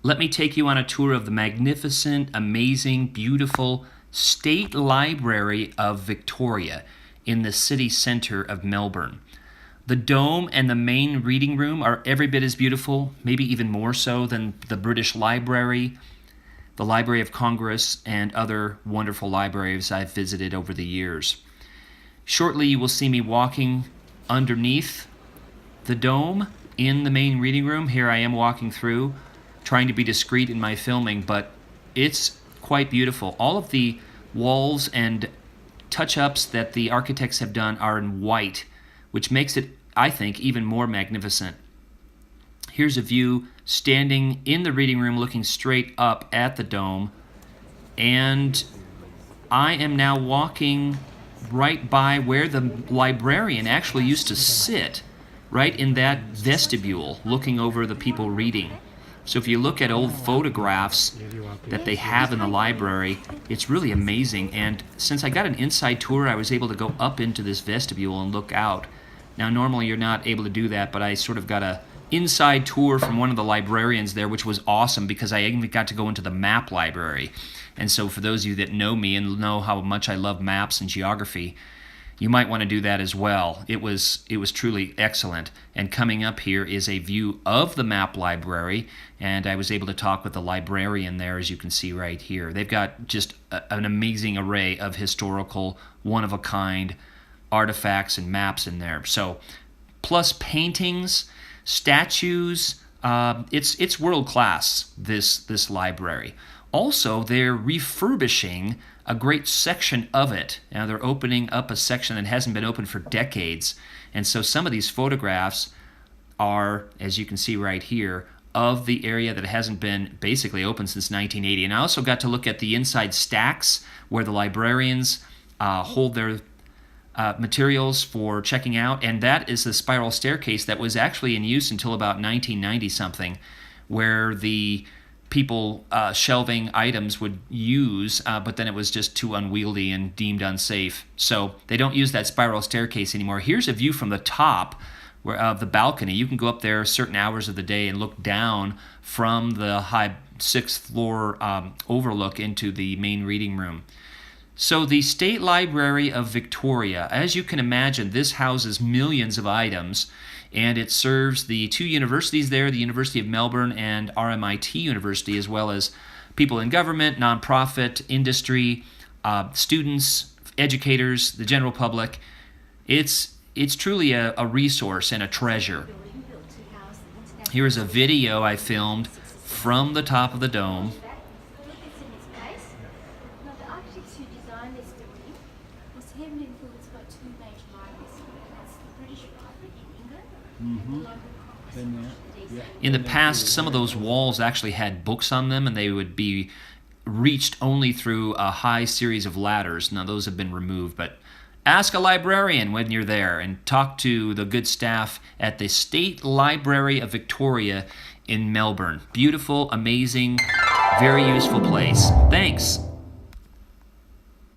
Let me take you on a tour of the magnificent, amazing, beautiful State Library of Victoria in the city centre of Melbourne. The dome and the main reading room are every bit as beautiful, maybe even more so than the British Library, the Library of Congress, and other wonderful libraries I've visited over the years. Shortly, you will see me walking underneath the dome in the main reading room. Here I am walking through, trying to be discreet in my filming, but it's quite beautiful. All of the walls and touch-ups that the architects have done are in white, which makes it, I think, even more magnificent. Here's a view standing in the reading room looking straight up at the dome, and I am now walking right by where the librarian actually used to sit, right in that vestibule looking over the people reading. So if you look at old photographs that they have in the library, it's really amazing. And since I got an inside tour, I was able to go up into this vestibule and look out. Now, normally you're not able to do that, but I sort of got a inside tour from one of the librarians there, which was awesome because I even got to go into the map library. And so for those of you that know me and know how much I love maps and geography, you might want to do that as well. It was truly excellent. And coming up here is a view of the map library, and I was able to talk with the librarian there, as you can see right here. They've got just an amazing array of historical, one-of-a-kind artifacts and maps in there. So, plus paintings, statues, it's world class, this library. Also, they're refurbishing a great section of it. Now, they're opening up a section that hasn't been opened for decades. And so some of these photographs are, as you can see right here, of the area that hasn't been basically open since 1980. And I also got to look at the inside stacks where the librarians hold their materials for checking out. And that is the spiral staircase that was actually in use until about 1990-something, where the people shelving items would use, but then it was just too unwieldy and deemed unsafe. So they don't use that spiral staircase anymore. Here's a view from the top of the balcony. You can go up there certain hours of the day and look down from the high 6th floor overlook into the main reading room. So the State Library of Victoria, as you can imagine, this houses millions of items, and it serves the two universities there, the University of Melbourne and RMIT University, as well as people in government, nonprofit, industry, students, educators, the general public. It's truly a resource and a treasure. Here is a video I filmed from the top of the dome. In the past, some of those walls actually had books on them, and they would be reached only through a high series of ladders. Now, those have been removed, but ask a librarian when you're there and talk to the good staff at the State Library of Victoria in Melbourne. Beautiful, amazing, very useful place. Thanks.